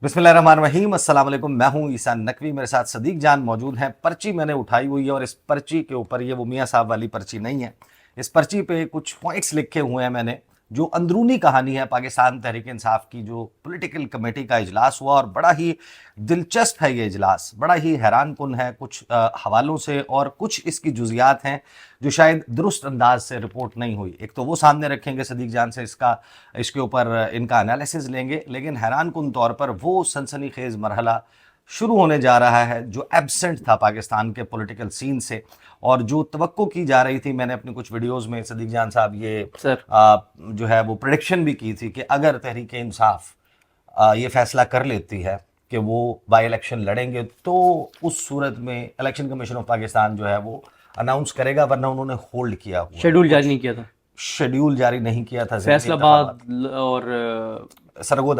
بسم اللہ الرحمن الرحیم، السلام علیکم۔ میں ہوں عیسیٰ نقوی، میرے ساتھ صدیق جان موجود ہیں۔ پرچی میں نے اٹھائی ہوئی ہے اور اس پرچی کے اوپر، یہ وہ میاں صاحب والی پرچی نہیں ہے، اس پرچی پہ کچھ پوائنٹس لکھے ہوئے ہیں میں نے، جو اندرونی کہانی ہے پاکستان تحریک انصاف کی، جو پولیٹیکل کمیٹی کا اجلاس ہوا اور بڑا ہی دلچسپ ہے یہ اجلاس، بڑا ہی حیران کن ہے کچھ حوالوں سے، اور کچھ اس کی جزیات ہیں جو شاید درست انداز سے رپورٹ نہیں ہوئی۔ ایک تو وہ سامنے رکھیں گے صدیق جان سے، اس کے اوپر ان کا انالیسز لیں گے، لیکن حیران کن طور پر وہ سنسنی خیز مرحلہ شروع ہونے جا رہا ہے جو ایبسنٹ تھا پاکستان کے پولیٹیکل سین سے، اور جو توقع کی جا رہی تھی۔ میں نے اپنی کچھ ویڈیوز میں صدیق جان صاحب یہ جو ہے وہ پریڈکشن بھی کی تھی کہ اگر تحریک انصاف یہ فیصلہ کر لیتی ہے کہ وہ بائی الیکشن لڑیں گے، تو اس صورت میں الیکشن کمیشن آف پاکستان جو ہے وہ اناؤنس کرے گا، ورنہ انہوں نے ہولڈ کیا ہوا، شیڈول جاری نہیں کیا تھا، شیڈیول جاری نہیں کیا تھا، فیصل آباد اور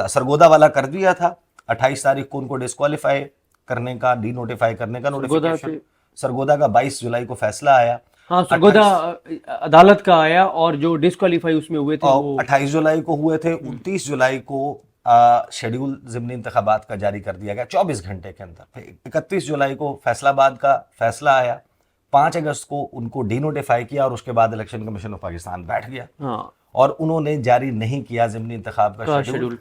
سرگودا والا کر دیا تھا 28 تاریخ کو ان کو ڈسکوالیفائی کرنے کا، ڈی نوٹیفائی کرنے کا نوٹیفیکیشن۔ سرگودا کا 22 جولائی کو فیصلہ آیا، ہاں سرگودا عدالت کا آیا، اور جو ڈسکوالیفائی اس میں ہوئے تھے وہ 28 جولائی کو ہوئے تھے۔ 29 جولائی کو شیڈیول ضمنی انتخابات کا جاری کر دیا گیا 24 گھنٹے کے اندر۔ 31 جولائی کو فیصل آباد کا فیصلہ آیا، 5 اگست کو ان کو ڈی نوٹیفائی کیا، اور اس کے بعد الیکشن کمیشن آف پاکستان بیٹھ گیا اور انہوں نے جاری نہیں کیا ضمنی انتخاب کا شیڈول۔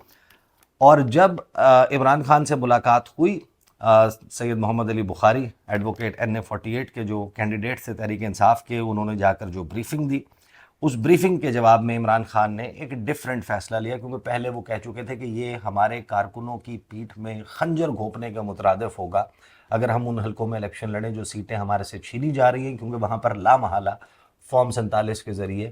اور جب عمران خان سے ملاقات ہوئی، سید محمد علی بخاری ایڈوکیٹ NA48 کے جو کینڈیڈیٹ تھے تحریک انصاف کے، انہوں نے جا کر جو بریفنگ دی، اس بریفنگ کے جواب میں عمران خان نے ایک ڈیفرنٹ فیصلہ لیا، کیونکہ پہلے وہ کہہ چکے تھے کہ یہ ہمارے کارکنوں کی پیٹھ میں خنجر گھونپنے کے مترادف ہوگا اگر ہم ان حلقوں میں الیکشن لڑیں جو سیٹیں ہمارے سے چھینی جا رہی ہیں، کیونکہ وہاں پر لامحالہ فارم 47 کے ذریعے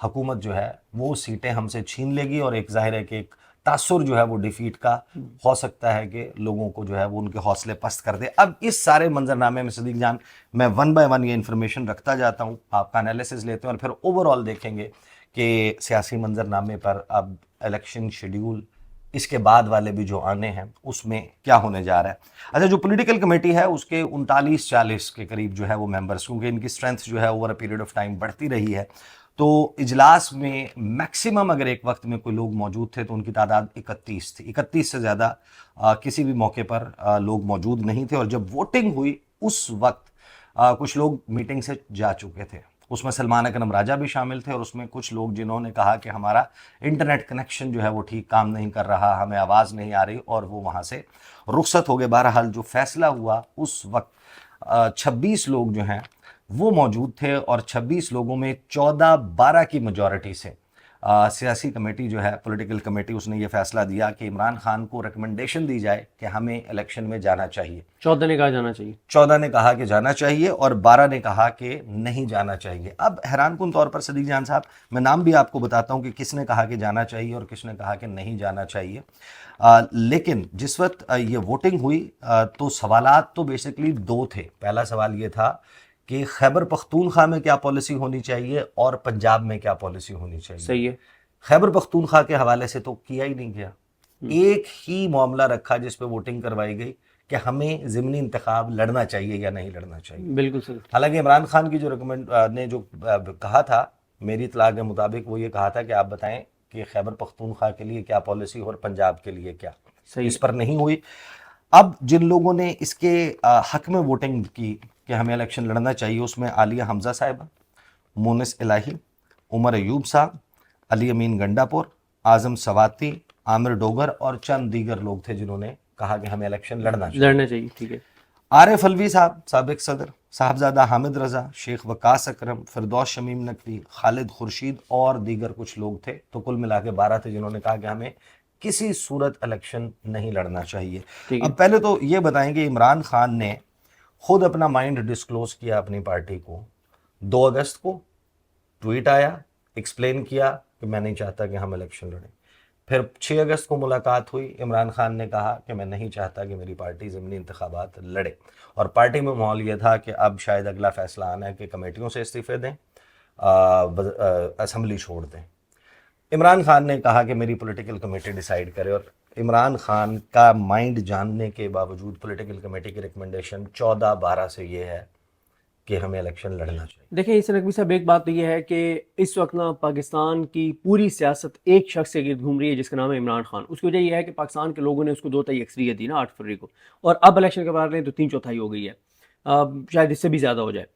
حکومت جو ہے وہ سیٹیں ہم سے چھین لے گی، اور ایک ظاہر ہے کہ ایک تاثر جو ہے وہ ڈیفیٹ کا ہو سکتا ہے کہ لوگوں کو جو ہے وہ ان کے حوصلے پست کر دے۔ اب اس سارے منظرنامے میں صدیق جان میں 1 بائی 1 یہ انفارمیشن رکھتا جاتا ہوں، آپ کا انالیسز لیتے ہیں، اور پھر اوور آل دیکھیں گے کہ سیاسی منظرنامے پر اب الیکشن شیڈیول اس کے بعد والے بھی جو آنے ہیں اس میں کیا ہونے جا رہا ہے۔ اچھا، جو پولیٹیکل کمیٹی ہے اس کے 39-40 کے قریب جو ہے وہ ممبرز، کیونکہ ان کی اسٹرینتھ جو ہے over a period of time بڑھتی رہی ہے، تو اجلاس میں میکسیمم اگر ایک وقت میں کوئی لوگ موجود تھے تو ان کی تعداد 31 تھی۔ 31 سے زیادہ کسی بھی موقع پر لوگ موجود نہیں تھے، اور جب ووٹنگ ہوئی اس وقت کچھ لوگ میٹنگ سے جا چکے تھے، اس میں سلمان اکرم راجہ بھی شامل تھے، اور اس میں کچھ لوگ جنہوں نے کہا کہ ہمارا انٹرنیٹ کنیکشن جو ہے وہ ٹھیک کام نہیں کر رہا، ہمیں آواز نہیں آ رہی، اور وہ وہاں سے رخصت ہو گئے۔ بہرحال جو فیصلہ ہوا اس وقت 26 لوگ جو ہیں وہ موجود تھے، اور 26 لوگوں میں 14-12 کی میجورٹی سے سیاسی کمیٹی جو ہے پولیٹیکل کمیٹی، اس نے یہ فیصلہ دیا کہ عمران خان کو ریکمنڈیشن دی جائے کہ ہمیں الیکشن میں جانا چاہیے۔ 14 نے کہا جانا چاہیے، 14 نے کہا کہ جانا چاہیے، اور 12 نے کہا کہ نہیں جانا چاہیے۔ اب حیران کن طور پر صدیق جان صاحب، میں نام بھی آپ کو بتاتا ہوں کہ کس نے کہا کہ جانا چاہیے اور کس نے کہا کہ نہیں جانا چاہیے، لیکن جس وقت یہ ووٹنگ ہوئی تو سوالات تو بیسیکلی 2 تھے۔ پہلا سوال یہ تھا کہ خیبر پختونخوا میں کیا پالیسی ہونی چاہیے اور پنجاب میں کیا پالیسی ہونی چاہیے۔ صحیح ہے، خیبر پختونخوا کے حوالے سے تو کیا ہی نہیں گیا، ایک ہی معاملہ رکھا جس پہ ووٹنگ کروائی گئی کہ ہمیں ضمنی انتخاب لڑنا چاہیے یا نہیں لڑنا چاہیے۔ بالکل صحیح۔ حالانکہ عمران خان کی جو نے جو کہا تھا، میری اطلاع کے مطابق وہ یہ کہا تھا کہ آپ بتائیں کہ خیبر پختونخوا کے لیے کیا پالیسی اور پنجاب کے لیے کیا، اس پر نہیں ہوئی۔ اب جن لوگوں نے اس کے حق میں ووٹنگ کی کہ ہمیں الیکشن لڑنا چاہیے، اس میں عالیہ حمزہ صاحبہ، مونس الہی، عمر ایوب صاحب، علی امین گنڈاپور، اعظم سواتی، عامر ڈوگر اور چند دیگر لوگ تھے جنہوں نے کہا کہ ہمیں الیکشن لڑنا چاہیے۔ ٹھیک ہے، عارف الوی صاحب سابق صدر، صاحبزادہ حامد رضا، شیخ وقاص اکرم، فردوس شمیم نقوی، خالد خورشید اور دیگر کچھ لوگ تھے، تو کل ملا کے 12 تھے جنہوں نے کہا کہ ہمیں کسی صورت الیکشن نہیں لڑنا چاہیے۔ اب پہلے تو یہ بتائیں کہ عمران خان نے خود اپنا مائنڈ ڈسکلوز کیا اپنی پارٹی کو، 2 اگست کو ٹویٹ آیا، ایکسپلین کیا کہ میں نہیں چاہتا کہ ہم الیکشن لڑیں۔ پھر 6 اگست کو ملاقات ہوئی، عمران خان نے کہا کہ میں نہیں چاہتا کہ میری پارٹی ضمنی انتخابات لڑے، اور پارٹی میں ماحول یہ تھا کہ اب شاید اگلا فیصلہ آنا ہے کہ کمیٹیوں سے استعفے دیں، اسمبلی چھوڑ دیں۔ عمران خان نے کہا کہ میری پولیٹیکل کمیٹی ڈیسائیڈ کرے، اور عمران خان کا مائنڈ جاننے کے باوجود پولیٹیکل کمیٹی کی ریکمنڈیشن 14-12 سے یہ ہے کہ ہمیں الیکشن لڑنا چاہیے؟ دیکھیں اس نقوی صاحب، ایک بات تو یہ ہے کہ اس وقت نا پاکستان کی پوری سیاست ایک شخص سے گھوم رہی ہے جس کا نام ہے عمران خان. اس کی وجہ یہ ہے کہ پاکستان کے لوگوں نے اس کو 2 تہائی اکثریت دی نا 8 فروری کو, اور اب الیکشن کے بارے میں تو 3/4 ہو گئی ہے, شاید اس سے بھی زیادہ ہو جائے.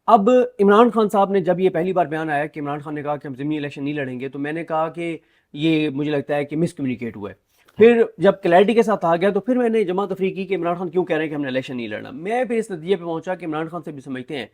اب عمران خان صاحب نے جب یہ پہلی بار بیان آیا کہ عمران خان نے کہا کہ ہم ضمنی الیکشن نہیں لڑیں گے, تو میں نے کہا کہ یہ مجھے لگتا ہے کہ مس کمیونیکیٹ ہوا ہے. پھر جب کلیئرٹی کے ساتھ آ گیا تو پھر میں نے جماعت تفریق کی کہ عمران خان کیوں کہہ رہے ہیں کہ ہم نے الیکشن نہیں لڑنا. میں پھر اس نتیجے پہ پہنچا کہ عمران خان سے بھی سمجھتے ہیں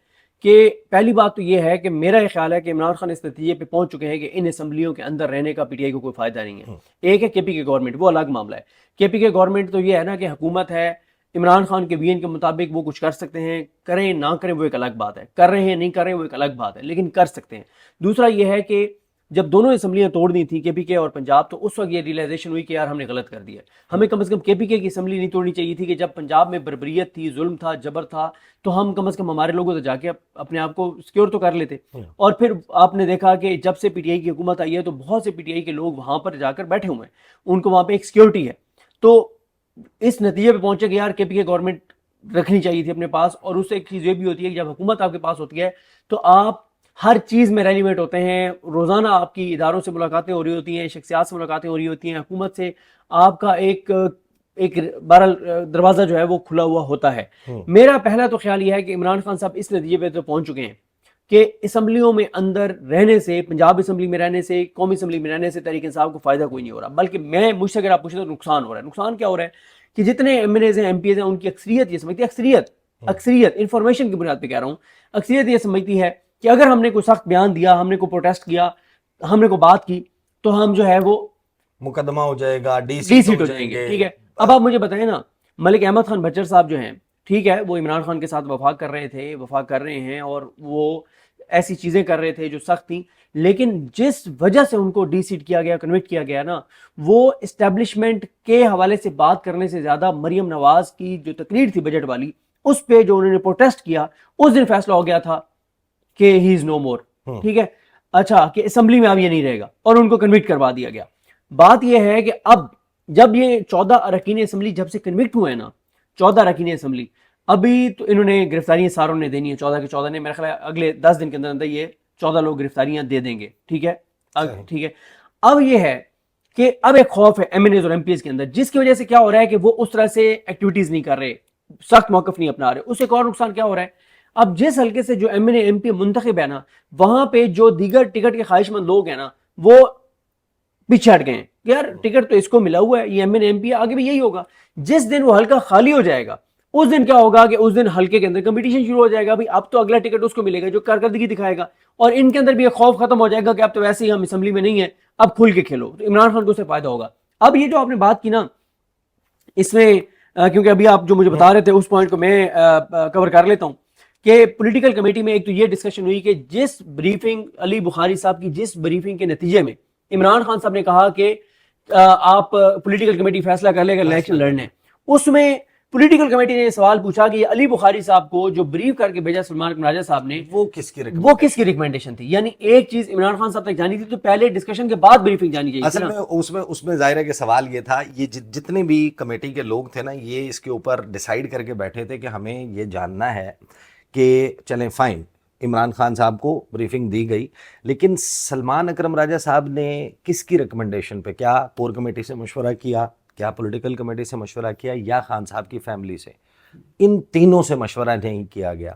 کہ پہلی بات تو یہ ہے کہ میرا یہ خیال ہے کہ عمران خان اس نتیجے پہ پہنچ چکے ہیں کہ ان اسمبلیوں کے اندر رہنے کا پی ٹی آئی کو کوئی فائدہ نہیں ہے. ایک ہے کے پی کے گورنمنٹ, وہ الگ معاملہ ہے. کے پی کے گورنمنٹ تو یہ ہے نا کہ حکومت ہے, عمران خان کے وین کے مطابق وہ کچھ کر سکتے ہیں, کریں نہ کریں وہ ایک الگ بات ہے, کر رہے ہیں نہیں کر رہے ہیں وہ ایک الگ بات ہے, لیکن کر سکتے ہیں. دوسرا یہ ہے کہ جب دونوں اسمبلیاں توڑ دی تھیں کے پی کے اور پنجاب, تو اس وقت یہ ریئلائزیشن ہوئی کہ یار ہم نے غلط کر دیا. ہمیں کم از کم کے پی کے کی اسمبلی نہیں توڑنی چاہیے تھی کہ جب پنجاب میں بربریت تھی, ظلم تھا, جبر تھا, تو ہم کم از کم ہمارے لوگوں سے جا کے اپنے آپ کو سیکیور تو کر لیتے. اور پھر آپ نے دیکھا کہ جب سے پی ٹی آئی کی حکومت آئی ہے تو بہت سے پی ٹی آئی کے لوگ وہاں پر جا کر بیٹھے ہوئے ہیں, ان کو وہاں پہ ایک سیکیورٹی ہے. تو اس نتیجے پہ پہنچے کہ یار کے پی کے گورنمنٹ رکھنی چاہیے تھی اپنے پاس. اور اس سے ایک چیز یہ بھی ہوتی ہے کہ جب حکومت آپ کے پاس ہوتی ہے تو آپ ہر چیز میں ریلیویٹ ہوتے ہیں, روزانہ آپ کی اداروں سے ملاقاتیں ہو رہی ہوتی ہیں, شخصیات سے ملاقاتیں ہو رہی ہوتی ہیں, حکومت سے آپ کا ایک بہرحال دروازہ جو ہے وہ کھلا ہوا ہوتا ہے. میرا پہلا تو خیال یہ ہے کہ عمران خان صاحب اس نتیجے پہ تو پہنچ چکے ہیں کہ اسمبلیوں میں اندر رہنے سے, پنجاب اسمبلی میں رہنے سے, قومی اسمبلی میں رہنے سے تحریک انصاف کو فائدہ کوئی نہیں ہو رہا, بلکہ مجھ سے اگر آپ پوچھیں تو نقصان ہو رہا ہے. نقصان کیا ہو رہا ہے کہ جتنے ایم این ایز ہیں, ایم پی ایز ہیں, ان کی اکثریت یہ سمجھتی ہے, اکثریت انفارمیشن کی بنیاد پہ کہہ رہا ہوں, اکثریت یہ سمجھتی ہے کہ اگر ہم نے کوئی سخت بیان دیا, ہم نے کوئی پروٹیسٹ کیا, ہم نے کوئی بات کی, تو ہم جو ہے وہ مقدمہ ہو جائے گا, ڈی سیٹ ہو جائیں گے. ٹھیک ہے, اب آپ مجھے بتائیں نا, ملک احمد خان بچر صاحب جو ہیں, ٹھیک ہے, وہ عمران خان کے ساتھ وفاق کر رہے تھے, وفاق کر رہے ہیں, اور وہ ایسی چیزیں کر رہے تھے جو سخت تھیں, لیکن جس وجہ سے ان کو ڈی سیٹ کیا گیا, کنوکٹ کیا گیا نا, وہ اسٹیبلشمنٹ کے حوالے سے بات کرنے سے زیادہ مریم نواز کی جو تقریر تھی بجٹ والی, اس پہ جو انہوں نے پروٹیسٹ کیا, اس دن فیصلہ ہو گیا تھا کہ ہی از نو مور. ٹھیک ہے, اچھا کہ اسمبلی میں اب یہ نہیں رہے گا, اور ان کو کنوکٹ کروا دیا گیا. بات یہ ہے کہ اب جب یہ 14 اراکین اسمبلی جب سے کنوکٹ ہوئے ہیں نا, 14 اراکین اسمبلی, ابھی تو انہوں نے گرفتاریاں ساروں نے دینی ہیں, 14 کے 14 نے, میرا خیال ہے اگلے 10 دن کے اندر یہ 14 لوگ گرفتاریاں دے دیں گے. ٹھیک ہے, ٹھیک ہے. اب یہ ہے کہ اب ایک خوف ہے ایم این ایز اور ایم پی ایز کے اندر, جس کی وجہ سے کیا ہو رہا ہے کہ وہ اس طرح سے ایکٹیویٹیز نہیں کر رہے, سخت موقف نہیں اپنا رہے. اس سے ایک اور نقصان کیا ہو رہا ہے, اب جس حلقے سے جو M N A M P منتخب ہے نا, وہاں پہ جو دیگر ٹکٹ کے خواہش مند لوگ ہیں نا, وہ پیچھے ہٹ گئے ہیں. یار ٹکٹ تو اس کو ملا ہوا ہے, یہ M N A M P, آگے بھی یہی ہوگا. جس دن وہ حلقہ خالی ہو جائے گا, اس دن کیا ہوگا کہ اس دن حلقے کے اندر کمپٹیشن شروع ہو جائے گا. اب تو اگلا ٹکٹ اس کو ملے گا جو کارکردگی دکھائے گا, اور ان کے اندر بھی ایک خوف ختم ہو جائے گا کہ اب تو ویسے ہی ہم اسمبلی میں نہیں ہیں, اب کھل کے کھیلو. تو عمران خان کو اس سے فائدہ ہوگا. اب یہ جو آپ نے بات کی نا, اس میں کیونکہ ابھی آپ جو مجھے بتا رہے تھے اس پوائنٹ کو میں کور کر لیتا ہوں کہ پولیٹیکل کمیٹی میں ایک تو یہ ڈسکشن ہوئی کہ جس بریفنگ علی بخاری صاحب کی جس بریفنگ کے نتیجے میں عمران خان صاحب نے کہا کہ آپ پولیٹیکل کمیٹی فیصلہ کر لے گا الیکشن لڑنے, اس میں پولیٹیکل کمیٹی نے سوال پوچھا کہ علی بخاری صاحب کو جو بریف کر کے بھیجا سلمان اکرم راجہ صاحب نے, وہ کس کی ریکمنڈیشن تھی. یعنی ایک چیز عمران خان صاحب تک جانی تھی تو پہلے ڈسکشن کے بعد بریفنگ جانی چاہیے. اصل میں اس میں ظاہر ہے کہ سوال یہ تھا, یہ جتنے بھی کمیٹی کے لوگ تھے نا, یہ اس کے اوپر ڈیسائیڈ کر کے بیٹھے تھے کہ ہمیں یہ جاننا ہے کہ چلیں فائن, عمران خان صاحب کو بریفنگ دی گئی, لیکن سلمان اکرم راجہ صاحب نے کس کی ریکمنڈیشن پہ, کیا کور کمیٹی سے مشورہ کیا, کیا پولیٹیکل کمیٹی سے مشورہ کیا, یا خان صاحب کی فیملی سے؟ ان تینوں سے مشورہ نہیں کیا گیا.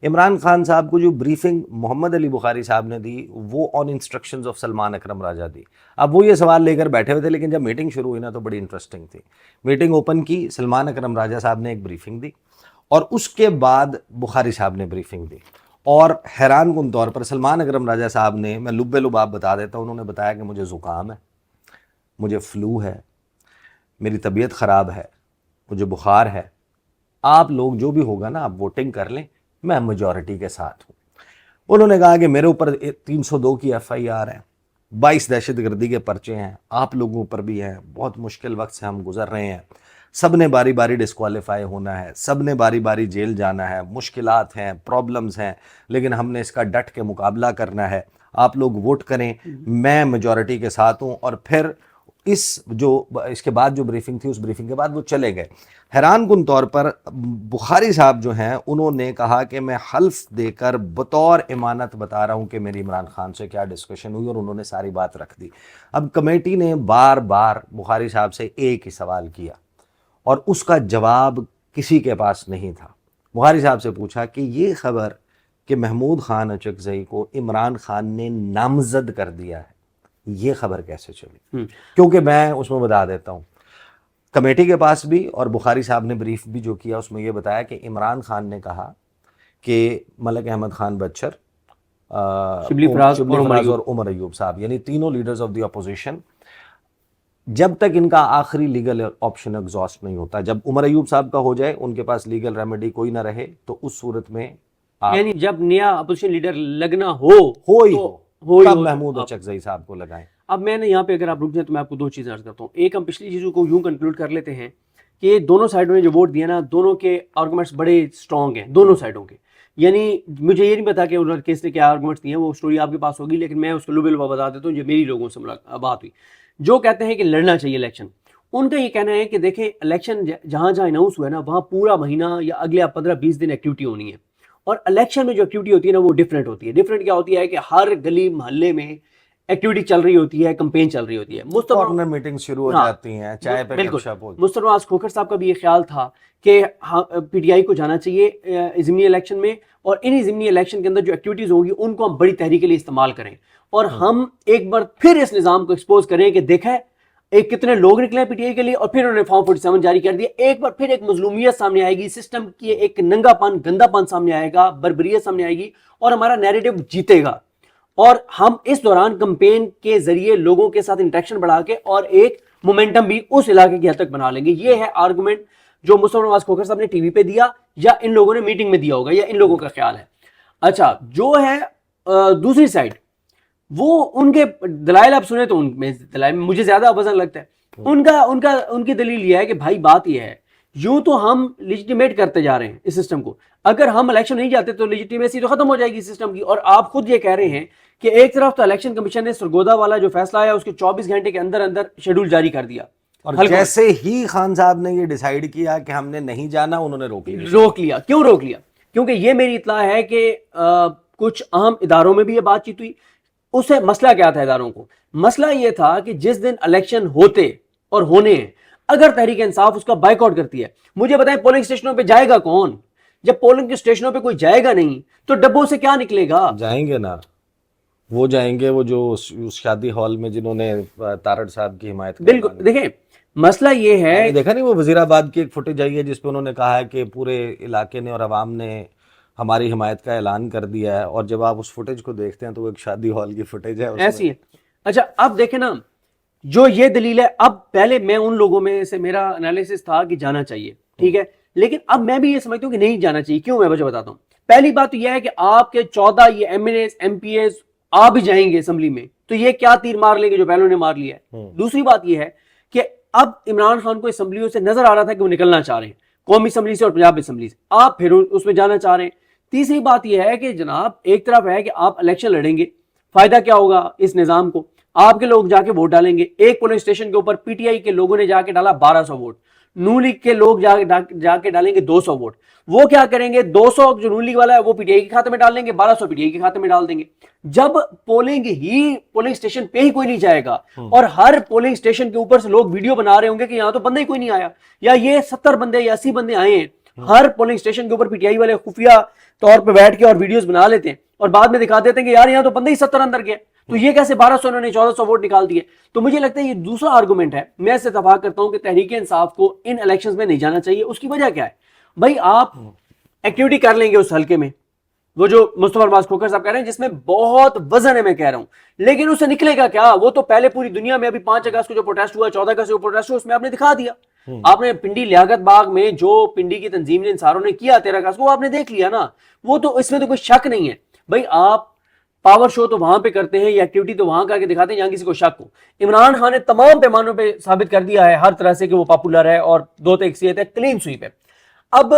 عمران خان صاحب کو جو بریفنگ محمد علی بخاری صاحب نے دی, وہ آن انسٹرکشنز آف سلمان اکرم راجہ دی. اب وہ یہ سوال لے کر بیٹھے ہوئے تھے, لیکن جب میٹنگ شروع ہوئی نا تو بڑی انٹرسٹنگ تھی. میٹنگ اوپن کی, سلمان اکرم راجہ صاحب نے ایک بریفنگ دی, اور اس کے بعد بخاری صاحب نے بریفنگ دی. اور حیران کن طور پر سلمان اکرم راجہ صاحب نے, میں لب لباب بتا دیتا ہوں, انہوں نے بتایا کہ مجھے زکام ہے, مجھے فلو ہے, میری طبیعت خراب ہے, مجھے بخار ہے, آپ لوگ جو بھی ہوگا نا آپ ووٹنگ کر لیں, میں میجورٹی کے ساتھ ہوں. انہوں نے کہا کہ میرے اوپر 302 کی ایف آئی آر ہے, 22 دہشت گردی کے پرچے ہیں, آپ لوگوں پر بھی ہیں, بہت مشکل وقت سے ہم گزر رہے ہیں, سب نے باری باری ڈسکوالیفائی ہونا ہے, سب نے باری باری جیل جانا ہے, مشکلات ہیں, پرابلمز ہیں, لیکن ہم نے اس کا ڈٹ کے مقابلہ کرنا ہے, آپ لوگ ووٹ کریں, میں میجورٹی کے ساتھ ہوں. اور پھر اس کے بعد جو بریفنگ تھی، اس بریفنگ کے بعد وہ چلے گئے. حیران کن طور پر بخاری صاحب جو ہیں انہوں نے کہا کہ میں حلف دے کر بطور امانت بتا رہا ہوں کہ میری عمران خان سے کیا ڈسکشن ہوئی، اور انہوں نے ساری بات رکھ دی. اب کمیٹی نے بار بار بخاری صاحب سے ایک ہی سوال کیا اور اس کا جواب کسی کے پاس نہیں تھا. بخاری صاحب سے پوچھا کہ یہ خبر کہ محمود خان اچکزئی کو عمران خان نے نامزد کر دیا ہے، یہ خبر کیسے چلی؟ کیونکہ میں اس میں بتا دیتا ہوں، کمیٹی کے پاس بھی اور بخاری صاحب نے بریف بھی جو کیا اس میں یہ بتایا کہ عمران خان نے کہا کہ ملک احمد خان بچر، شبلی فراز اور عمر ایوب صاحب، یعنی تینوں لیڈرز آف دی اپوزیشن، جب تک ان کا آخری لیگل آپشن ایگزاسٹ نہیں ہوتا، جب عمر ایوب صاحب کا ہو جائے، ان کے پاس لیگل ریمیڈی کوئی نہ رہے، تو اس صورت میں یعنی جب نیا اپوزیشن لیڈر لگنا ہو تب محمود اچکزئی صاحب کو لگائیں. اب میں نے یہاں پہ اگر آپ رک جائیں تو میں آپ کو دو چیزیں عرض کرتا ہوں. ایک، ہم پچھلی چیزوں کو یوں کنکلوڈ کر لیتے ہیں کہ دونوں سائڈوں نے جو ووٹ دیا نا، دونوں کے آرگومنٹس بڑے اسٹرانگ ہیں دونوں سائڈوں کے. یعنی مجھے یہ نہیں پتا کہ انہوں نے کس نے کیا آرگومنٹس دیے ہیں، وہ اسٹوری آپ کے پاس ہوگی، لیکن میں اس کو لبے لبا بتا دیتا ہوں جو میری لوگوں سے بات ہوئی. جو کہتے ہیں کہ لڑنا چاہیے الیکشن، ان کا یہ کہنا ہے کہ دیکھیں الیکشن جہاں جہاں اناؤنس ہوا ہے نا، وہاں پورا مہینہ یا اگلے 15-20 دن ایکٹیویٹی ہونی ہے. اور الیکشن میں جو ایکٹیویٹی ہوتی ہے نا، وہ ڈفرینٹ ہوتی ہے. ڈفرینٹ کیا ہوتی ہے کہ ہر گلی محلے میں ایکٹیویٹی چل رہی ہوتی ہے، کمپین چل رہی ہوتی ہے. کارنر میٹنگ شروع ہو جاتی ہیں، چائے پہ گپ شپ ہوتی ہے. مصطفیٰ نواز کھوکھر صاحب کا بھی یہ خیال تھا کہ پی ٹی آئی کو جانا چاہیے ضمنی الیکشن میں، اور انہی ضمنی الیکشن کے اندر جو ایکٹیویٹیز ہوں گی ان کو ہم بڑی تحریک کے لیے استعمال کریں، اور ہم ایک بار پھر اس نظام کو ایکسپوز کریں کہ دیکھیں ایک کتنے لوگ نکلے پی ٹی آئی کے لیے، اور پھر انہوں نے فارم 47 جاری کر دیا. ایک بار پھر ایک مظلومیت سامنے آئے گی، سسٹم کی ایک ننگا پن، گندا پن سامنے آئے گا، بربریت سامنے آئے گی، اور ہمارا نیریٹو جیتے گا. اور ہم اس دوران کمپین کے ذریعے لوگوں کے ساتھ انٹریکشن بڑھا کے اور ایک مومنٹم بھی اس علاقے کی حد تک بنا لیں گے. یہ ہے آرگومنٹ جو مصطفیٰ نواز کھوکھر صاحب نے ٹی وی پہ دیا، یا ان لوگوں نے میٹنگ میں دیا ہوگا، یا ان لوگوں کا خیال ہے. اچھا، جو ہے دوسری سائڈ، وہ ان کے دلائل آپ سنیں تو ان میں دلائل میں مجھے زیادہ وزن لگتا ہے. ان کی دلیل یہ ہے کہ بھائی بات یہ ہے، یوں تو ہم لیجیٹیمیٹ کرتے جا رہے ہیں اس سسٹم کو، اگر ہم الیکشن نہیں جاتے تو لیجیٹیمیسی تو ختم ہو جائے گی سسٹم کی. اور آپ خود یہ کہہ رہے ہیں کہ ایک طرف تو الیکشن کمیشن نے سرگودا والا جو فیصلہ آیا اس کے 24 گھنٹے کے اندر اندر شیڈول جاری کر دیا، اور جیسے ہی خان صاحب نے یہ ڈیسائیڈ کیا کہ ہم نے نہیں جانا، انہوں نے روک لیا. کیوں روک لیا؟ کیونکہ یہ میری اطلاع ہے کہ کچھ اہم اداروں میں بھی یہ بات چیت ہوئی. اس سے مسئلہ کیا تھا اداروں کو؟ مسئلہ یہ تھا کہ جس دن الیکشن ہوتے اور ہونے ہیں، اگر تحریک انصاف اس کا بائیک آؤٹ کرتی ہے، مجھے بتائیں پولنگ اسٹیشنوں پہ جائے گا کون؟ جب پولنگ کے اسٹیشنوں پہ کوئی جائے گا نہیں تو ڈبوں سے کیا نکلے گا؟ جائیں گے نا، وہ جائیں گے، وہ جو شادی ہال میں جنہوں نے تارڑ صاحب کی حمایت کی. بالکل. دیکھیں مسئلہ یہ ہے، دیکھا نہیں وہ وزیر آباد کی ایک فوٹیج آئی ہے جس پہ انہوں نے کہا ہے کہ پورے علاقے نے اور عوام نے ہماری حمایت کا اعلان کر دیا ہے، اور جب آپ اس فوٹیج کو دیکھتے ہیں تو وہ ایک شادی ہال کی فوٹیج ہے ایسی ہے. اچھا اب دیکھیں نا، جو یہ دلیل ہے، اب پہلے میں ان لوگوں میں سے میرا انالیسس تھا کہ جانا چاہیے، ٹھیک ہے، لیکن اب میں بھی یہ سمجھتا ہوں کہ نہیں جانا چاہیے. کیوں؟ میں وجہ بتاتا ہوں. پہلی بات تو یہ ہے کہ آپ کے 14 یہ M N As M P As آ بھی جائیں گے اسمبلی میں، تو یہ کیا تیر مار لیں گے جو پہلوں نے مار لیا ہے. دوسری بات یہ ہے کہ اب عمران خان کو اسمبلیوں سے نظر آ رہا تھا کہ وہ نکلنا چاہ رہے ہیں، قومی اسمبلی سے اور پنجاب اسمبلی سے، آپ پھر اس میں جانا چاہ رہے ہیں. تیسری بات یہ ہے کہ جناب ایک طرف ہے کہ آپ الیکشن لڑیں گے، فائدہ کیا ہوگا اس نظام کو؟ آپ کے لوگ جا کے ووٹ ڈالیں گے. ایک پولنگ اسٹیشن کے اوپر پی ٹی آئی کے لوگوں نے جا کے ڈالا 1200 ووٹ، نون لیگ کے لوگ جا کے ڈالیں گے 200 ووٹ. وہ کیا کریں گے؟ 200 جو نون لیگ والا ہے وہ پی ٹی آئی کے کھاتے میں ڈال دیں گے، 1200 پی ٹی آئی کے کھاتے میں ڈال دیں گے. جب پولنگ اسٹیشن پہ ہی کوئی نہیں جائے گا، اور ہر پولنگ اسٹیشن کے اوپر سے لوگ ویڈیو بنا رہے ہوں گے کہ یہاں تو بندہ ہی کوئی نہیں آیا، یا یہ 70 بندے یا 80 بندے آئے ہیں، ہر پولنگ اسٹیشن کے اوپر پی ٹی آئی والے خفیہ طور پہ بیٹھ کے اور ویڈیوز بنا لیتے ہیں اور بعد میں دکھا دیتے ہیں کہ یار یہاں تو بندے ہی 70 اندر گئے، تو یہ کیسے 1200 انہوں نے 1400 ووٹ نکال دیے. تو مجھے لگتا ہے یہ دوسرا آرگومنٹ ہے. میں اس سے اتفاق کرتا ہوں کہ تحریک انصاف کو ان الیکشنز میں نہیں جانا چاہیے. اس کی وجہ کیا ہے بھائی؟ آپ ایکٹیویٹی کر لیں گے اس حلقے میں، وہ جو مصطفیٰ نواز کھوکھر صاحب کہہ رہے ہیں جس میں بہت وزن ہے، میں کہہ رہا ہوں، لیکن اس سے نکلے گا کیا؟ وہ تو پہلے پوری دنیا میں ابھی 5 اگست کو جو پروٹیسٹ ہوا، 14 اگست کو پروٹیسٹ ہوا، اس میں آپ نے دکھا دیا. آپ نے پنڈی لیاقت باغ میں جو پنڈی کی تنظیم نے انصاروں نے کیا 13 اگست کو، آپ نے دیکھ لیا نا. وہ تو اس میں تو کوئی شک نہیں ہے بھائی. آپ پاور شو تو وہاں پہ کرتے ہیں یا ایکٹیویٹی تو وہاں کر کے دکھاتے ہیں جہاں کسی کو شک ہو. عمران خان نے تمام پیمانوں پہ ثابت کر دیا ہے ہر طرح سے کہ وہ پاپولر ہے اور 2 تک اکثریت ہے، کلین سویپ ہے. اب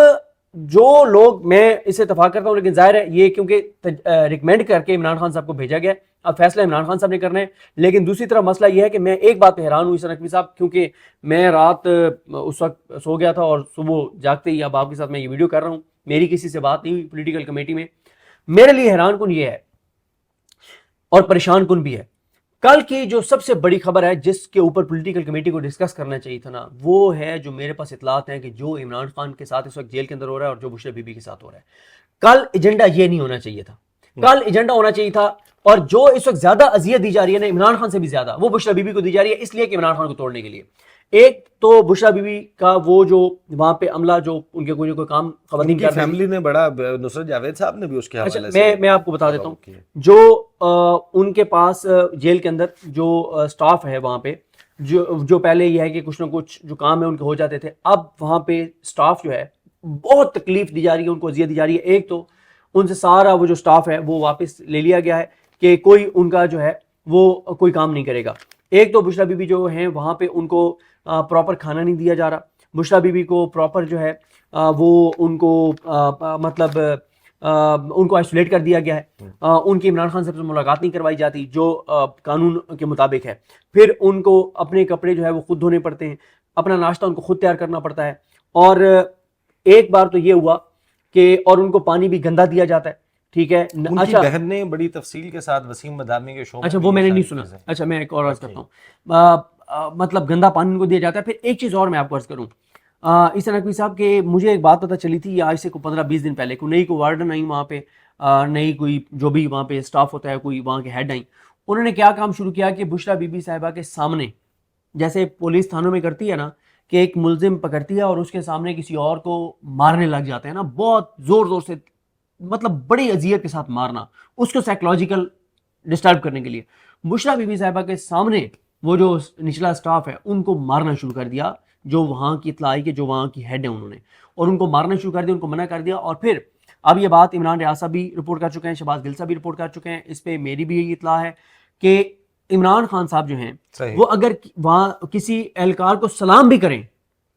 جو لوگ میں اس سے اتفاق کرتا ہوں، لیکن ظاہر ہے یہ کیونکہ ریکمینڈ کر کے عمران خان صاحب کو بھیجا گیا، اب فیصلہ عمران خان صاحب نے کرنا ہے. لیکن دوسری طرف مسئلہ یہ ہے کہ میں ایک بات پہ حیران ہوں حسن نقوی صاحب، کیونکہ میں رات اس وقت سو گیا تھا اور صبح جاگتے ہی اب آپ کے ساتھ میں یہ ویڈیو کر رہا ہوں، میری کسی سے بات نہیں ہوئی پولیٹیکل کمیٹی میں. میرے لیے حیران کن یہ ہے اور پریشان کن بھی ہے، کل کی جو سب سے بڑی خبر ہے جس کے اوپر پولیٹیکل کمیٹی کو ڈسکس کرنا چاہیے تھا نا، وہ ہے جو میرے پاس اطلاعات ہیں کہ جو عمران خان کے ساتھ اس وقت جیل کے اندر ہو رہا ہے اور جو بشرا بی بی کے ساتھ ہو رہا ہے. کل ایجنڈا یہ نہیں ہونا چاہیے تھا، کل ایجنڈا ہونا چاہیے تھا، اور جو اس وقت زیادہ اذیت دی جا رہی ہے نا عمران خان سے بھی زیادہ، وہ بشرا بی بی کو دی جا رہی ہے، اس لیے کہ عمران خان کو توڑنے کے لیے. ایک تو بشرا بی بی کا وہ جو وہاں پہ عملہ جو ان کے کوئی کام خواتین کی فیملی نے بڑا، نصرت جاوید صاحب نے بھی اس کے حوالے سے میں آپ کو بتا دیتا ہوں، جو ان کے پاس جیل کے اندر جو سٹاف ہے وہاں پہ، جو پہلے یہ ہے کہ کچھ نہ کچھ جو کام ہے ان کے ہو جاتے تھے، اب وہاں پہ سٹاف جو ہے بہت تکلیف دی جا رہی ہے، ان کو اذیت دی جا رہی ہے. ایک تو ان سے سارا وہ جو سٹاف ہے وہ واپس لے لیا گیا ہے کہ کوئی ان کا جو ہے وہ کوئی کام نہیں کرے گا. ایک تو بشرا بی بی جو ہیں وہاں پہ ان کو پراپر کھانا نہیں دیا جا رہا، بشرا بی بی کو پراپر جو ہے وہ ان کو مطلب ان کو آئسولیٹ کر دیا گیا ہے، ان کی عمران خان سے ملاقات نہیں کروائی جاتی جو قانون کے مطابق ہے. پھر ان کو اپنے کپڑے جو ہے وہ خود دھونے پڑتے ہیں، اپنا ناشتہ ان کو خود تیار کرنا پڑتا ہے. اور ایک بار تو یہ ہوا کہ اور ان کو پانی بھی گندا دیا جاتا ہے، ٹھیک ہے. اچھا، بہن نے بڑی تفصیل کے ساتھ وسیم مدامی کے شو میں، اچھا وہ میں نے نہیں سنا. اچھا میں ایک اور عرض کرتا ہوں، مطلب گندا پانی ان کو دیا جاتا ہے. پھر ایک چیز اور میں آپ کو عرض کروں اس نقوی صاحب کہ مجھے ایک بات پتہ چلی تھی آج سے کوئی 15-20 دن پہلے، کوئی نئی وارڈن آئی وہاں پہ، نئی کوئی جو بھی وہاں پہ اسٹاف ہوتا ہے، کوئی وہاں کے ہیڈ آئیں. انہوں نے کیا کام شروع کیا کہ بشرا بی بی صاحبہ کے سامنے، جیسے پولیس تھانوں میں کرتی ہے نا کہ ایک ملزم پکڑتی ہے اور اس کے سامنے کسی اور کو مارنے لگ جاتے ہیں نا، بہت زور زور سے، مطلب بڑی اذیت کے ساتھ مارنا، اس کو سائیکولوجیکل ڈسٹرب کرنے کے لیے بشرا بی بی صاحبہ کے سامنے وہ جو نچلا اسٹاف ہے ان کو مارنا شروع کر دیا. جو وہاں کی اطلاع آئی کہ جو وہاں کی ہیڈ ہیں انہوں نے، اور ان کو مارنا شروع کر دیا، ان کو منع کر دیا. اور پھر اب یہ بات عمران ریاض صاحب بھی رپورٹ کر چکے ہیں، شہباز گل صاحب بھی رپورٹ کر چکے ہیں، اس پہ میری بھی یہی اطلاع ہے کہ عمران خان صاحب جو ہیں وہ اگر وہاں کسی اہلکار کو سلام بھی کریں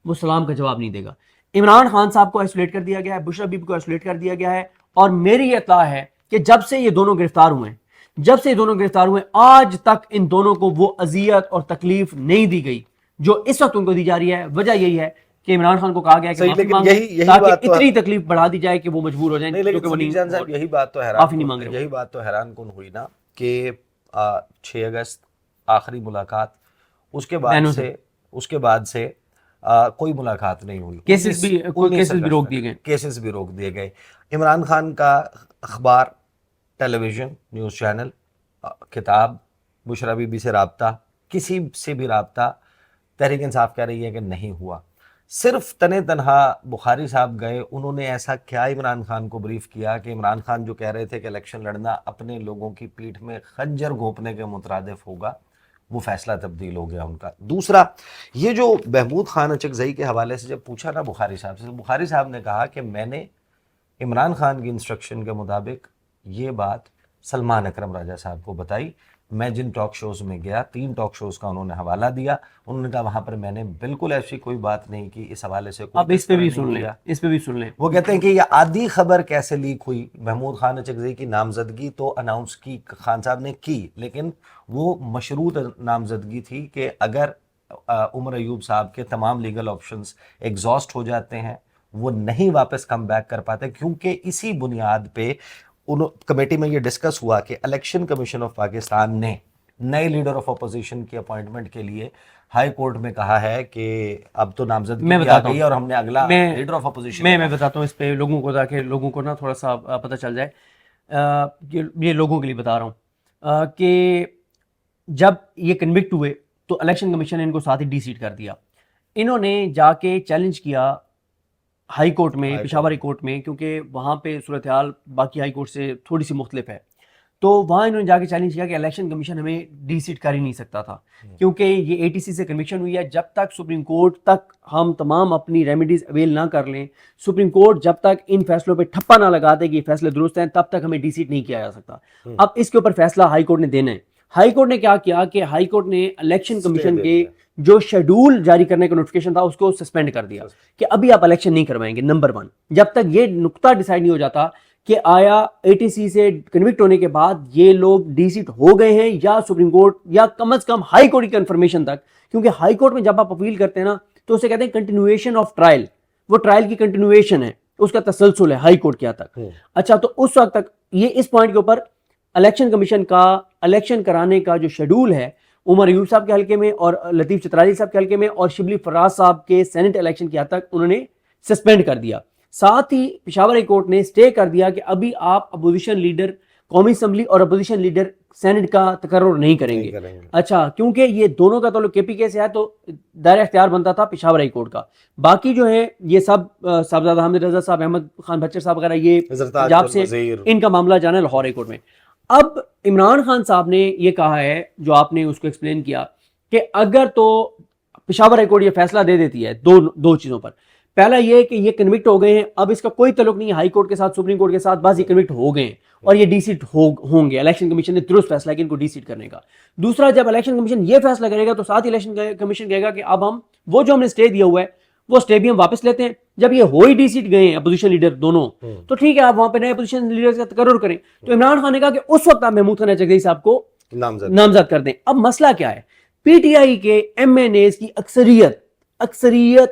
وہ سلام کا جواب نہیں دے گا. عمران خان صاحب کو آئسولیٹ کر دیا گیا ہے، بشرا بی بی کو آئسولیٹ کر دیا گیا ہے. اور میری یہ اطلاع ہے کہ جب سے یہ دونوں گرفتار ہوئے آج تک ان دونوں کو وہ اذیت اور تکلیف نہیں دی گئی جو اس وقت ان کو دی جا رہی ہے. وجہ یہی ہے کہ عمران خان کو کہا گیا کہ معافی مانگو تاکہ اتنی تکلیف بڑھا دی جائے کہ وہ مجبور ہو جائیں. یہی بات تو حیران کن ہوئی نا کہ 6 اگست آخری ملاقات، اس کے بعد سے کوئی ملاقات نہیں ہوئی، کیسز بھی روک دیے گئے. عمران خان کا اخبار، ٹیلی ویژن، نیوز چینل، کتاب، بشرا بی بی سے رابطہ، کسی سے بھی رابطہ تحریک انصاف کہہ رہی ہے کہ نہیں ہوا. صرف تنہا بخاری صاحب گئے، انہوں نے ایسا کیا عمران خان کو بریف کیا کہ عمران خان جو کہہ رہے تھے کہ الیکشن لڑنا اپنے لوگوں کی پیٹھ میں خنجر گھونپنے کے مترادف ہوگا، وہ فیصلہ تبدیل ہو گیا ان کا. دوسرا، یہ جو محمود خان اچکزئی کے حوالے سے جب پوچھا نا بخاری صاحب سے، بخاری صاحب نے کہا کہ میں نے عمران خان کی انسٹرکشن کے مطابق یہ بات سلمان اکرم راجہ صاحب کو بتائی. میں جن ٹاک شوز میں گیا، 3 ٹاک شوز کا انہوں نے حوالہ دیا، انہوں نے کہا وہاں پر میں نے بالکل ایسی کوئی بات نہیں کی، اس حوالے سے اب اس پہ بھی سن لیں. وہ کہتے ہیں کہ یہ آدھی خبر کیسے لیک ہوئی. محمود خان اچکزئی کی نامزدگی تو اناؤنس کی خان صاحب نے کی، لیکن وہ مشروط نامزدگی تھی کہ اگر عمر ایوب صاحب کے تمام لیگل آپشنز ایگزاسٹ ہو جاتے ہیں، وہ نہیں واپس کم بیک کر پاتے، کیونکہ اسی بنیاد پہ کمیٹی میں یہ ڈسکس ہوا کہ الیکشن کمیشن آف پاکستان نے نئے لیڈر آف اپوزیشن کی اپوائنٹمنٹ کے لیے ہائی کورٹ میں کہا ہے کہ اب تو نامزدگی آ گئی ہے اور ہم نے اگلا لیڈر آف اپوزیشن. میں بتاتا ہوں اس پہ لوگوں کو، تاکہ لوگوں کو نا تھوڑا سا پتہ چل جائے. یہ لوگوں کے لیے بتا رہا ہوں کہ جب یہ کنوکٹ ہوئے تو الیکشن کمیشن نے ان کو ساتھ ہی ڈی سیٹ کر دیا. انہوں نے جا کے چیلنج کیا ہائی کورٹ میں، پشاور ہائی کورٹ میں، کیونکہ وہاں پہ صورتحال باقی ہائی کورٹ سے تھوڑی سی مختلف ہے. تو وہاں انہوں نے جا کے چیلنج کیا کہ الیکشن کمیشن ہمیں ڈی سیٹ کر ہی نہیں سکتا تھا، کیونکہ یہ اے ٹی سی سے کنوکشن ہوئی ہے. جب تک سپریم کورٹ تک ہم تمام اپنی ریمیڈیز اویل نہ کر لیں، سپریم کورٹ جب تک ان فیصلوں پہ ٹھپا نہ لگا دے کہ یہ فیصلے درست ہیں، تب تک ہمیں ڈی سیٹ نہیں کیا جا سکتا. اب اس کے اوپر فیصلہ ہائی کورٹ نے دینا ہے. ہائی کورٹ نے کیا کیا کہ ہائی کورٹ نے الیکشن کمیشن کے جو شیڈول جاری کرنے کا نوٹیفیکیشن تھا اس کو سسپینڈ کر دیا کہ ابھی آپ الیکشن نہیں کروائیں گے. نمبر 1 جب تک یہ نقطہ ڈیسائیڈ نہیں ہو جاتا کہ آیا اے ٹی سی سے کنوکٹ ہونے کے بعد یہ لوگ ڈی سیٹ ہو گئے ہیں یا سپریم کورٹ یا کم از کم ہائی کورٹ کی کنفرمیشن تک, کیونکہ ہائی کورٹ میں جب آپ اپیل کرتے ہیں نا تو اسے کہتے ہیں کنٹینویشن آف ٹرائل, وہ ٹرائل کی کنٹینویشن ہے, اس کا تسلسل ہے ہائی کورٹ کیا تک. اچھا تو اس وقت تک یہ اس پوائنٹ کے اوپر الیکشن کمیشن کا الیکشن کرانے کا جو شیڈول ہے عمر ایوب صاحب کے حلقے میں اور لطیف چترالی صاحب کے حلقے میں اور شبلی فراز صاحب کے سینٹ الیکشن کی حد تک انہوں نے سسپینڈ کر دیا. ساتھ ہی پشاور ہائی کورٹ نے اسٹے کر دیا کہ ابھی آپ اپوزیشن لیڈر قومی اسمبلی اور اپوزیشن لیڈر سینٹ کا تقرر نہیں کریں گے. اچھا کیونکہ یہ دونوں کا تعلق کے پی کے سے ہے تو دائرہ اختیار بنتا تھا پشاور ہائی کورٹ کا. باقی جو ہے یہ سب صاحبزادہ حامد رضا صاحب, احمد خان بچر صاحب وغیرہ یہ پنجاب سے ان کا معاملہ جانا ہے لاہور ہائی کورٹ میں. اب عمران خان صاحب نے یہ کہا ہے جو آپ نے اس کو ایکسپلین کیا کہ اگر تو پشاور ہائی کورٹ یہ فیصلہ دے دیتی ہے دو چیزوں پر. پہلا یہ کہ یہ کنوکٹ ہو گئے ہیں, اب اس کا کوئی تعلق نہیں ہے ہائی کورٹ کے ساتھ سپریم کورٹ کے ساتھ, بس یہ کنوکٹ ہو گئے ہیں اور یہ ڈی سیٹ ہوں گے. الیکشن کمیشن نے درست فیصلہ کیا ان کو ڈی سیٹ کرنے کا. دوسرا جب الیکشن کمیشن یہ فیصلہ کرے گا تو ساتھ ہی الیکشن کمیشن کہے گا کہ اب ہم وہ جو ہم نے اسٹے دیا ہوا ہے وہ اسٹے بھی ہم واپس لیتے ہیں. جب یہ ہو ہی ڈی سیٹ گئے ہیں اپوزیشن لیڈر دونوں تو ٹھیک ہے آپ وہاں پہ نئے اپوزیشن لیڈر کا تقرر کریں. تو عمران خان نے کہا کہ اس وقت آپ محمود خان چکدئی صاحب کو نامزد کر دیں. اب مسئلہ کیا ہے, پی ٹی آئی کے ایم این ایز کی اکثریت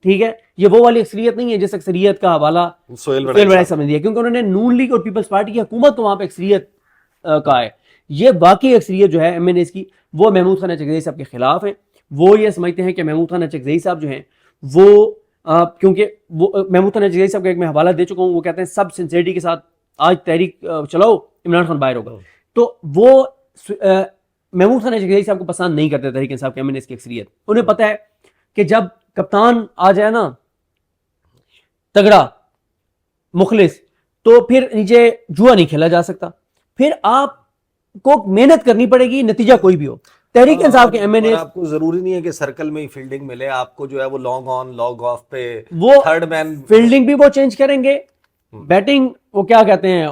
ٹھیک ہے, یہ وہ والی اکثریت نہیں ہے جس اکثریت کا حوالہ سہیل وڑائی صاحب نے دیا, کیونکہ انہوں نے نون لیگ اور پیپلز پارٹی کی حکومت کو وہاں پہ اکثریت کا ہے. یہ باقی اکثریت جو ہے ایم این ایز کی وہ محمود خان چکدئی صاحب کے خلاف ہے. وہ یہ سمجھتے ہیں کہ محمود خان چکدئی صاحب جو ہیں وہ کیونکہ وہ محمود خان چکدئی صاحب کا ایک میں حوالہ دے چکا ہوں, وہ کہتے ہیں سب سنسیئرٹی کے ساتھ آج تحریک چلاؤ عمران خان باہر ہوگا. تو وہ محمود خان چکدئی صاحب کو پسند نہیں کرتے تحریک انصاف کے ایم این ایز کی اکثریت. انہیں پتہ ہے کہ جب کپتان آ جائے نا تگڑا مخلص تو پھر نیچے جوا نہیں کھیلا جا سکتا, پھر آپ کو محنت کرنی پڑے گی نتیجہ کوئی بھی ہو. تحریک انصاف کے ایم این اے آپ کو ضروری نہیں ہے کہ سرکل میں ہی فیلڈنگ ملے, آپ کو جو ہے وہ لانگ آن لانگ آف پہ وہ تھرڈ مین فیلڈنگ بھی وہ چینج کریں گے, بیٹنگ وہ کیا کہتے ہیں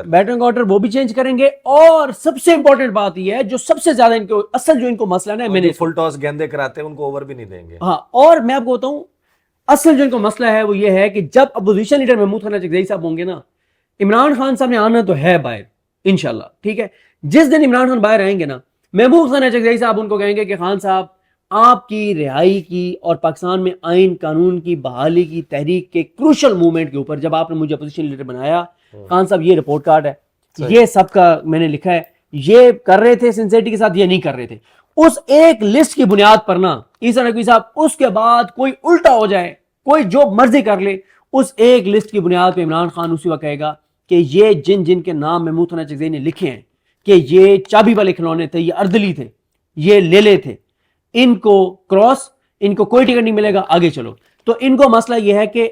بیٹنگ آرڈر وہ بھی چینج کریں گے. اور سب سے امپورٹنٹ بات یہ ہے جو سب سے زیادہ ان کو اصل جو ان کو مسئلہ ہے میں نے فل ٹاس گیندے کراتے ہیں ان کو اوور بھی نہیں دیں گے. ہاں, اور میں آپ کو بتاؤں اصل جو ان کو مسئلہ ہے وہ یہ ہے کہ جب اپوزیشن لیڈر محمود خان چکدئی صاحب ہوں گے نا, عمران خان صاحب نے آنا تو ہے باہر انشاءاللہ, ٹھیک ہے. جس دن عمران خان باہر آئیں گے نا محمود خان چکدئی صاحب ان کو کہیں گے کہ خان صاحب آپ کی رہائی کی اور پاکستان میں آئین قانون کی بحالی کی تحریک کے کروشل موومنٹ کے اوپر جب آپ نے مجھے اپوزیشن لیڈر بنایا, خان صاحب یہ رپورٹ کارڈ ہے, یہ سب کا میں نے لکھا ہے, یہ کر رہے تھے سنسیئرٹی کے ساتھ, یہ نہیں کر رہے تھے. اس ایک لسٹ کی بنیاد پر نا عیسیٰ نقوی صاحب اس کے بعد کوئی الٹا ہو جائے, کوئی جو مرضی کر لے, اس ایک لسٹ کی بنیاد پہ عمران خان اسی وقت کہے گا کہ یہ جن کے نام محمود خان چکدئی نے لکھے ہیں کہ یہ چابی والے کھلونے تھے, یہ اردلی تھے, یہ لیلے تھے, ان کو کراس, ان کو کوئی ٹکٹ نہیں ملے گا, آگے چلو. تو ان کو مسئلہ یہ ہے کہ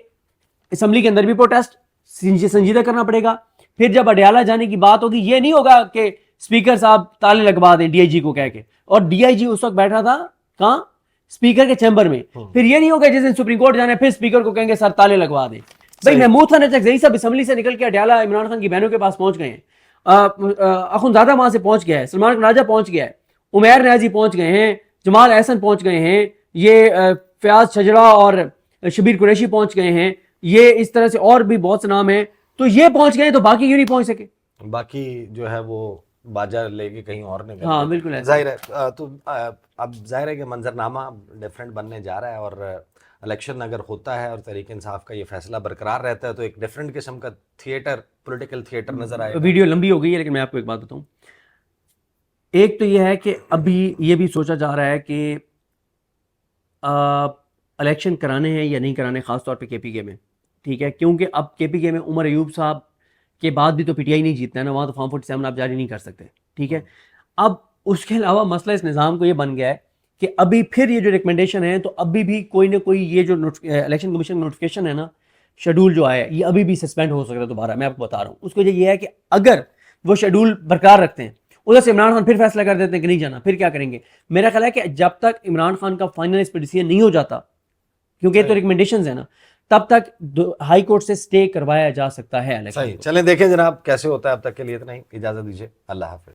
اسمبلی کے اندر بھی پروٹیسٹ سنجیدہ کرنا پڑے گا. پھر جب اڈیالہ جانے کی بات ہوگی یہ نہیں ہوگا کہ اسپیکر صاحب تالے لگوا دیں ڈی آئی جی کو کہہ کے, اور ڈی آئی جی اس وقت بیٹھا تھا کہاں اسپیکر کے چیمبر میں. پھر یہ نہیں ہوگا جس دن سپریم کورٹ جانا ہے پھر اسپیکر کو کہیں گے سر تالے لگوا دیں. بھائی محمود خان چکدئی صاحب اسمبلی سے نکل کے اڈیالہ عمران خان کی بہنوں کے پاس پہنچ گئے ہیں, اخنزادہ وہاں سے پہنچ گیا ہے, سلمان راجہ پہنچ گیا ہے, عمیر نیازی پہنچ گئے ہیں, جمال احسن پہنچ گئے ہیں, یہ فیاض شجرا اور شبیر قریشی پہنچ گئے ہیں, یہ اس طرح سے اور بھی بہت سے نام ہیں. تو یہ پہنچ گئے تو باقی کیوں نہیں پہنچ سکے؟ باقی جو ہے وہ باجا لے کے کہیں اور نہیں. ہاں بالکل ظاہر ہے. تو اب ظاہر ہے کہ منظرنامہ ڈفرینٹ بننے جا رہا ہے, اور الیکشن اگر ہوتا ہے اور تحریک انصاف کا یہ فیصلہ برقرار رہتا ہے تو ایک ڈفرینٹ قسم کا تھیٹر, پولیٹیکل تھیٹر نظر آئے گا. ویڈیو لمبی ہو گئی ہے لیکن میں آپ کو ایک بات بتاؤں. ایک تو یہ ہے کہ ابھی یہ بھی سوچا جا رہا ہے کہ الیکشن کرانے ہیں یا نہیں کرانے, خاص طور پہ کے پی کے میں, ٹھیک ہے, کیونکہ اب کے پی کے میں عمر ایوب صاحب کے بعد بھی تو پی ٹی آئی نہیں جیتنا ہے نا, وہاں تو فارم 47 آپ جاری نہیں کر سکتے, ٹھیک ہے. اب اس کے علاوہ مسئلہ اس نظام کو یہ بن گیا ہے کہ ابھی پھر یہ جو ریکمنڈیشن ہے تو ابھی بھی کوئی نہ کوئی یہ جو الیکشن کمیشن نوٹیفیکیشن ہے نا, شیڈول جو آیا ہے یہ ابھی بھی سسپینڈ ہو سکتا ہے دوبارہ. میں آپ کو بتا رہا ہوں اس کو یہ ہے کہ اگر وہ شیڈول برقرار رکھتے ہیں ادھر سے عمران خان پھر فیصلہ کر دیتے ہیں کہ نہیں جانا, پھر کیا کریں گے؟ میرا خیال ہے کہ جب تک عمران خان کا فائنل اس پہ ڈیسیژن نہیں ہو جاتا, کیونکہ یہ تو ریکمنڈیشنز ہیں نا, تب تک ہائی کورٹ سے سٹے کروایا جا سکتا ہے. چلیں دیکھیں جناب کیسے ہوتا ہے. اب تک کے لیے اتنا ہی, اجازت دیجیے, اللہ حافظ.